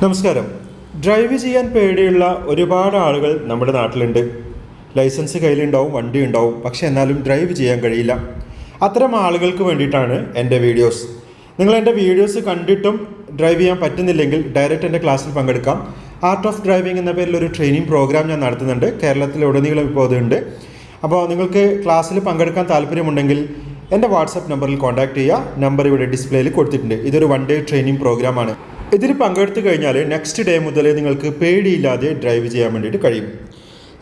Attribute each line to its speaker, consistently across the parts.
Speaker 1: നമസ്കാരം. ഡ്രൈവ് ചെയ്യാൻ പേടിയുള്ള ഒരുപാട് ആളുകൾ നമ്മുടെ നാട്ടിലുണ്ട്. ലൈസൻസ് കയ്യിലുണ്ടാവും, വണ്ടി ഉണ്ടാവും, പക്ഷെ എന്നാലും ഡ്രൈവ് ചെയ്യാൻ കഴിയില്ല. അത്തരം ആളുകൾക്ക് വേണ്ടിയിട്ടാണ് എൻ്റെ വീഡിയോസ്. നിങ്ങൾ എൻ്റെ വീഡിയോസ് കണ്ടിട്ടും ഡ്രൈവ് ചെയ്യാൻ പറ്റുന്നില്ലെങ്കിൽ ഡയറക്റ്റ് എൻ്റെ ക്ലാസ്സിൽ പങ്കെടുക്കാം. ആർട്ട് ഓഫ് ഡ്രൈവിംഗ് എന്ന പേരിൽ ഒരു ട്രെയിനിങ് പ്രോഗ്രാം ഞാൻ നടത്തുന്നുണ്ട്. കേരളത്തിലുടനീളം ഇപ്പോൾ അതുണ്ട്. അപ്പോൾ നിങ്ങൾക്ക് ക്ലാസ്സിൽ പങ്കെടുക്കാൻ താല്പര്യമുണ്ടെങ്കിൽ എൻ്റെ വാട്സപ്പ് നമ്പറിൽ കോൺടാക്റ്റ് ചെയ്യുക. നമ്പർ ഇവിടെ ഡിസ്പ്ലേയിൽ കൊടുത്തിട്ടുണ്ട്. ഇതൊരു 1 ഡേ ട്രെയിനിങ് പ്രോഗ്രാമാണ്. ഇതിൽ പങ്കെടുത്തു കഴിഞ്ഞാൽ നെക്സ്റ്റ് ഡേ മുതൽ നിങ്ങൾക്ക് പേടിയില്ലാതെ ഡ്രൈവ് ചെയ്യാൻ വേണ്ടിയിട്ട് കഴിയും.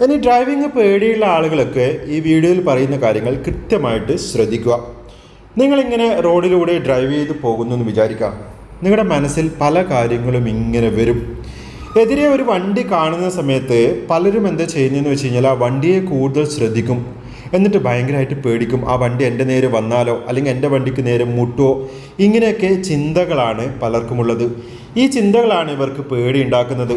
Speaker 1: ഇനി ഡ്രൈവിംഗ് പേടിയുള്ള ആളുകളൊക്കെ ഈ വീഡിയോയിൽ പറയുന്ന കാര്യങ്ങൾ കൃത്യമായിട്ട് ശ്രദ്ധിക്കുക. നിങ്ങളിങ്ങനെ റോഡിലൂടെ ഡ്രൈവ് ചെയ്ത് പോകുന്നു എന്ന് വിചാരിക്കുക. നിങ്ങളുടെ മനസ്സിൽ പല കാര്യങ്ങളും ഇങ്ങനെ വരും. എതിരെ ഒരു വണ്ടി കാണുന്ന സമയത്ത് പലരും എന്താ ചെയ്യുന്നതെന്ന് വെച്ച് കഴിഞ്ഞാൽ ആ വണ്ടിയെ കൂടുതൽ ശ്രദ്ധിക്കും. എന്നിട്ട് ഭയങ്കരമായിട്ട് പേടിക്കും. ആ വണ്ടി എൻ്റെ നേരെ വന്നാലോ, അല്ലെങ്കിൽ എൻ്റെ വണ്ടിക്ക് നേരെ മുട്ടുമോ, ഇങ്ങനെയൊക്കെ ചിന്തകളാണ് പലർക്കുമുള്ളത്. ഈ ചിന്തകളാണ് ഇവർക്ക് പേടി ഉണ്ടാക്കുന്നത്.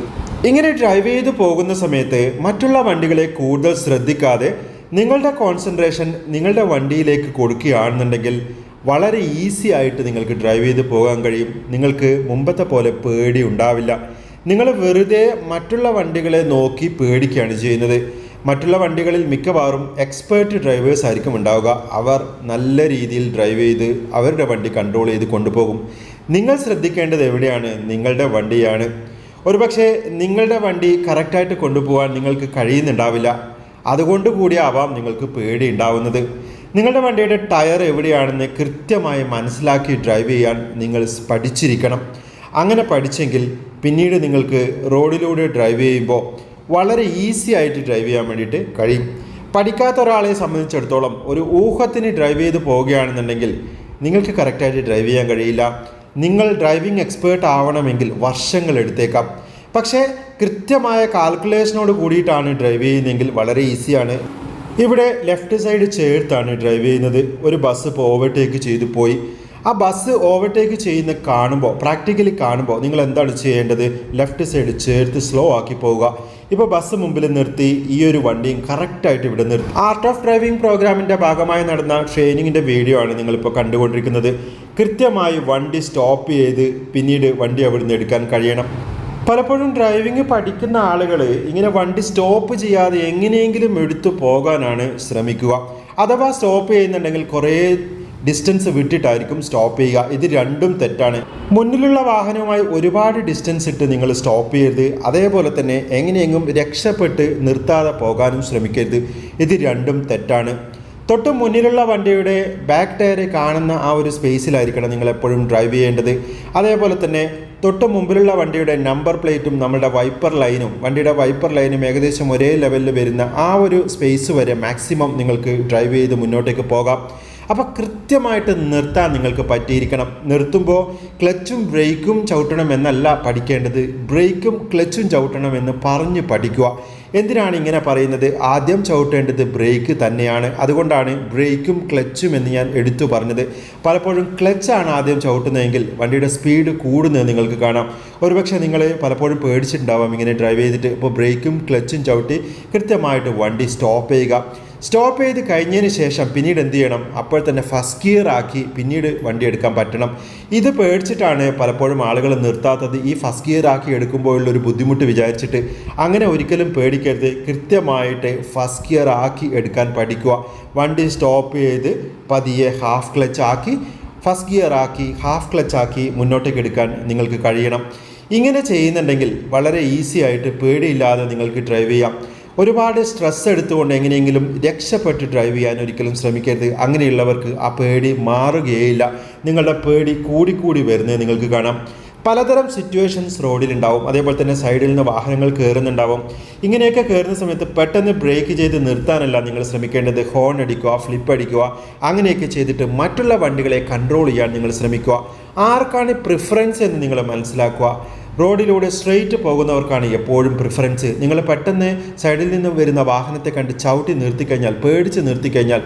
Speaker 1: ഇങ്ങനെ ഡ്രൈവ് ചെയ്ത് പോകുന്ന സമയത്ത് മറ്റുള്ള വണ്ടികളെ കൂടുതൽ ശ്രദ്ധിക്കാതെ നിങ്ങളുടെ കോൺസെൻട്രേഷൻ നിങ്ങളുടെ വണ്ടിയിലേക്ക് കൊടുക്കുകയാണെന്നുണ്ടെങ്കിൽ വളരെ ഈസി ആയിട്ട് നിങ്ങൾക്ക് ഡ്രൈവ് ചെയ്ത് പോകാൻ കഴിയും. നിങ്ങൾക്ക് മുമ്പത്തെ പോലെ പേടി ഉണ്ടാവില്ല. നിങ്ങൾ വെറുതെ മറ്റുള്ള വണ്ടികളെ നോക്കി പേടിക്കുകയാണ് ചെയ്യുന്നത്. മറ്റുള്ള വണ്ടികളിൽ മിക്കവാറും എക്സ്പേർട്ട് ഡ്രൈവേഴ്സ് ആയിരിക്കും ഉണ്ടാവുക. അവർ നല്ല രീതിയിൽ ഡ്രൈവ് ചെയ്ത് അവരുടെ വണ്ടി കൺട്രോൾ ചെയ്ത് കൊണ്ടുപോകും. നിങ്ങൾ ശ്രദ്ധിക്കേണ്ടത് എവിടെയാണ്? നിങ്ങളുടെ വണ്ടിയാണ്. ഒരുപക്ഷെ നിങ്ങളുടെ വണ്ടി കറക്റ്റായിട്ട് കൊണ്ടുപോകാൻ നിങ്ങൾക്ക് കഴിയുന്നുണ്ടാവില്ല. അതുകൊണ്ട് കൂടിയാവാം നിങ്ങൾക്ക് പേടി ഉണ്ടാവുന്നത്. നിങ്ങളുടെ വണ്ടിയുടെ ടയർ എവിടെയാണെന്ന് കൃത്യമായി മനസ്സിലാക്കി ഡ്രൈവ് ചെയ്യാൻ നിങ്ങൾ പഠിച്ചിരിക്കണം. അങ്ങനെ പഠിച്ചെങ്കിൽ പിന്നീട് നിങ്ങൾക്ക് റോഡിലൂടെ ഡ്രൈവ് ചെയ്യുമ്പോൾ വളരെ ഈസി ആയിട്ട് ഡ്രൈവ് ചെയ്യാൻ വേണ്ടിയിട്ട് കഴിയും. പഠിക്കാത്ത ഒരാളെ സംബന്ധിച്ചിടത്തോളം ഒരു ഊഹത്തിന് ഡ്രൈവ് ചെയ്ത് പോവുകയാണെന്നുണ്ടെങ്കിൽ നിങ്ങൾക്ക് കറക്റ്റായിട്ട് ഡ്രൈവ് ചെയ്യാൻ കഴിയില്ല. നിങ്ങൾ ഡ്രൈവിംഗ് എക്സ്പേർട്ട് ആവണമെങ്കിൽ വർഷങ്ങൾ എടുത്തേക്കാം. പക്ഷേ കൃത്യമായ കാൽക്കുലേഷനോട് കൂടിയിട്ടാണ് ഡ്രൈവ് ചെയ്യുന്നതെങ്കിൽ വളരെ ഈസിയാണ്. ഇവിടെ ലെഫ്റ്റ് സൈഡ് ചേർത്താണ് ഡ്രൈവ് ചെയ്യുന്നത്. ഒരു ബസ് ഇപ്പോൾ ഓവർടേക്ക് ചെയ്തു പോയി. ആ ബസ് ഓവർടേക്ക് ചെയ്യുന്ന പ്രാക്ടിക്കലി കാണുമ്പോൾ നിങ്ങൾ എന്താണ് ചെയ്യേണ്ടത്? ലെഫ്റ്റ് സൈഡ് ചേർത്ത് സ്ലോ ആക്കി പോവുക. ഇപ്പോൾ ബസ് മുമ്പിൽ നിർത്തി ഈ ഒരു വണ്ടിയും കറക്റ്റായിട്ട് ഇവിടെ നിർത്തി. ആർട്ട് ഓഫ് ഡ്രൈവിംഗ് പ്രോഗ്രാമിൻ്റെ ഭാഗമായി നടന്ന ട്രെയിനിങ്ങിൻ്റെ വീഡിയോ ആണ് നിങ്ങളിപ്പോൾ കണ്ടുകൊണ്ടിരിക്കുന്നത്. കൃത്യമായി വണ്ടി സ്റ്റോപ്പ് ചെയ്ത് പിന്നീട് വണ്ടി അവിടെ നിന്ന് എടുക്കാൻ കഴിയണം. പലപ്പോഴും ഡ്രൈവിംഗ് പഠിക്കുന്ന ആളുകൾ ഇങ്ങനെ വണ്ടി സ്റ്റോപ്പ് ചെയ്യാതെ എങ്ങനെയെങ്കിലും എടുത്തു പോകാനാണ് ശ്രമിക്കുക. അഥവാ സ്റ്റോപ്പ് ചെയ്യുന്നുണ്ടെങ്കിൽ കുറേ ഡിസ്റ്റൻസ് വിട്ടിട്ടായിരിക്കും സ്റ്റോപ്പ് ചെയ്യുക. ഇത് രണ്ടും തെറ്റാണ്. മുന്നിലുള്ള വാഹനവുമായി ഒരുപാട് ഡിസ്റ്റൻസ് ഇട്ട് നിങ്ങൾ സ്റ്റോപ്പ് ചെയ്യരുത്. അതേപോലെ തന്നെ എങ്ങനെയെങ്കിലും രക്ഷപ്പെട്ട് നിർത്താതെ പോകാനും ശ്രമിക്കരുത്. ഇത് രണ്ടും തെറ്റാണ്. തൊട്ട് മുന്നിലുള്ള വണ്ടിയുടെ ബാക്ക് ടയർ കാണുന്ന ആ ഒരു സ്പേസിലായിരിക്കണം നിങ്ങൾ എപ്പോഴും ഡ്രൈവ് ചെയ്യേണ്ടത്. അതേപോലെ തന്നെ തൊട്ട് മുമ്പിലുള്ള വണ്ടിയുടെ നമ്പർ പ്ലേറ്റും നമ്മുടെ വണ്ടിയുടെ വൈപ്പർ ലൈനും ഏകദേശം ഒരേ ലെവലിൽ വരുന്ന ആ ഒരു സ്പേസ് വരെ മാക്സിമം നിങ്ങൾക്ക് ഡ്രൈവ് ചെയ്ത് മുന്നോട്ടേക്ക് പോകാം. അപ്പോൾ കൃത്യമായിട്ട് നിർത്താൻ നിങ്ങൾക്ക് പറ്റിയിരിക്കണം. നിർത്തുമ്പോൾ ക്ലച്ചും ബ്രേക്കും ചവിട്ടണം എന്നല്ല പഠിക്കേണ്ടത്, ബ്രേക്കും ക്ലച്ചും ചവിട്ടണം എന്ന് പറഞ്ഞ് പഠിക്കുക. എന്തിനാണ് ഇങ്ങനെ പറയുന്നത്? ആദ്യം ചവിട്ടേണ്ടത് ബ്രേക്ക് തന്നെയാണ്. അതുകൊണ്ടാണ് ബ്രേക്കും ക്ലച്ചും എന്ന് ഞാൻ എടുത്തു പറഞ്ഞത്. പലപ്പോഴും ക്ലച്ചാണ് ആദ്യം ചവിട്ടുന്നതെങ്കിൽ വണ്ടിയുടെ സ്പീഡ് കൂടുന്നത് നിങ്ങൾക്ക് കാണാം. ഒരുപക്ഷെ നിങ്ങൾ പലപ്പോഴും പേടിച്ചിട്ടുണ്ടാവാം ഇങ്ങനെ ഡ്രൈവ് ചെയ്തിട്ട്. ഇപ്പോൾ ബ്രേക്കും ക്ലച്ചും ചവിട്ടി കൃത്യമായിട്ട് വണ്ടി സ്റ്റോപ്പ് ചെയ്യുക. സ്റ്റോപ്പ് ചെയ്ത് കഴിഞ്ഞതിന് ശേഷം പിന്നീട് എന്ത് ചെയ്യണം? അപ്പോൾ തന്നെ ഫസ്റ്റ് ഗിയർ ആക്കി പിന്നീട് വണ്ടി എടുക്കാൻ പറ്റണം. ഇത് പേടിച്ചിട്ടാണ് പലപ്പോഴും ആളുകൾ നിർത്താത്തത്. ഈ ഫസ്റ്റ് ഗിയർ ആക്കി എടുക്കുമ്പോഴുള്ളൊരു ബുദ്ധിമുട്ട് വിചാരിച്ചിട്ട്. അങ്ങനെ ഒരിക്കലും പേടിക്കരുത്. കൃത്യമായിട്ട് ഫസ്റ്റ് ഗിയർ ആക്കി എടുക്കാൻ പഠിക്കുക. വണ്ടി സ്റ്റോപ്പ് ചെയ്ത് പതിയെ ഹാഫ് ക്ലച്ച് ആക്കി ഫസ്റ്റ് ഗിയർ ആക്കി ഹാഫ് ക്ലച്ച് ആക്കി മുന്നോട്ടേക്ക് എടുക്കാൻ നിങ്ങൾക്ക് കഴിയണം. ഇങ്ങനെ ചെയ്യുന്നുണ്ടെങ്കിൽ വളരെ ഈസി ആയിട്ട് പേടിയില്ലാതെ നിങ്ങൾക്ക് ഡ്രൈവ് ചെയ്യാം. ഒരുപാട് സ്ട്രെസ് എടുത്തുകൊണ്ട് എങ്ങനെയെങ്കിലും രക്ഷപ്പെട്ട് ഡ്രൈവ് ചെയ്യാൻ ഒരിക്കലും ശ്രമിക്കരുത്. അങ്ങനെയുള്ളവർക്ക് ആ പേടി മാറുകയില്ല. നിങ്ങളുടെ പേടി കൂടിക്കൂടി വരുന്നത് നിങ്ങൾക്ക് കാണാം. പലതരം സിറ്റുവേഷൻസ് റോഡിലുണ്ടാവും. അതേപോലെ തന്നെ സൈഡിൽ നിന്ന് വാഹനങ്ങൾ കയറുന്നുണ്ടാവും. ഇങ്ങനെയൊക്കെ കയറുന്ന സമയത്ത് പെട്ടെന്ന് ബ്രേക്ക് ചെയ്ത് നിർത്താനല്ല നിങ്ങൾ ശ്രമിക്കേണ്ടത്. ഹോൺ അടിക്കുക, ഫ്ലിപ്പ് അടിക്കുക, അങ്ങനെയൊക്കെ ചെയ്തിട്ട് മറ്റുള്ള വണ്ടികളെ കൺട്രോൾ ചെയ്യാൻ നിങ്ങൾ ശ്രമിക്കുക. ആർക്കാണ് പ്രിഫറൻസ് എന്ന് നിങ്ങൾ മനസ്സിലാക്കുക. റോഡിലൂടെ സ്ട്രെയിറ്റ് പോകുന്നവർക്കാണ് എപ്പോഴും പ്രിഫറൻസ്. നിങ്ങൾ പെട്ടെന്ന് സൈഡിൽ നിന്നും വരുന്ന വാഹനത്തെ കണ്ട് ചവിട്ടി നിർത്തിക്കഴിഞ്ഞാൽ, പേടിച്ച് നിർത്തിക്കഴിഞ്ഞാൽ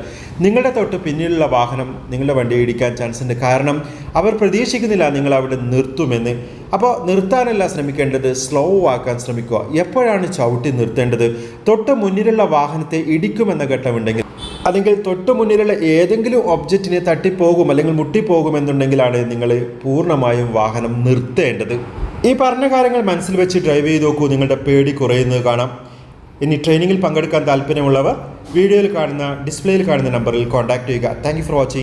Speaker 1: നിങ്ങളുടെ തൊട്ട് പിന്നിലുള്ള വാഹനം നിങ്ങളുടെ വണ്ടി ഇടിക്കാൻ ചാൻസ് ഉണ്ട്. കാരണം അവർ പ്രതീക്ഷിക്കുന്നില്ല നിങ്ങൾ അവിടെ നിർത്തുമെന്ന്. അപ്പോൾ നിർത്താനല്ല ശ്രമിക്കേണ്ടത്, സ്ലോ ആക്കാൻ ശ്രമിക്കുക. എപ്പോഴാണ് ചവിട്ടി നിർത്തേണ്ടത്? തൊട്ട് മുന്നിലുള്ള വാഹനത്തെ ഇടിക്കുമെന്ന ഘട്ടമുണ്ടെങ്കിൽ, അല്ലെങ്കിൽ തൊട്ട് മുന്നിലുള്ള ഏതെങ്കിലും ഒബ്ജക്റ്റിനെ തട്ടിപ്പോകും അല്ലെങ്കിൽ മുട്ടിപ്പോകുമെന്നുണ്ടെങ്കിലാണ് നിങ്ങൾ പൂർണ്ണമായും വാഹനം നിർത്തേണ്ടത്. ഈ പറഞ്ഞ കാര്യങ്ങൾ മനസ്സിൽ വെച്ച് ഡ്രൈവ് ചെയ്ത് നോക്കൂ, നിങ്ങളുടെ പേടി കുറയുന്നത് കാണാം. ഇനി ട്രെയിനിങ്ങിൽ പങ്കെടുക്കാൻ താല്പര്യമുള്ളവർ വീഡിയോയിൽ കാണുന്ന ഡിസ്പ്ലേയിൽ കാണുന്ന നമ്പറിൽ കോൺടാക്ട് ചെയ്യുക. Thank you for watching.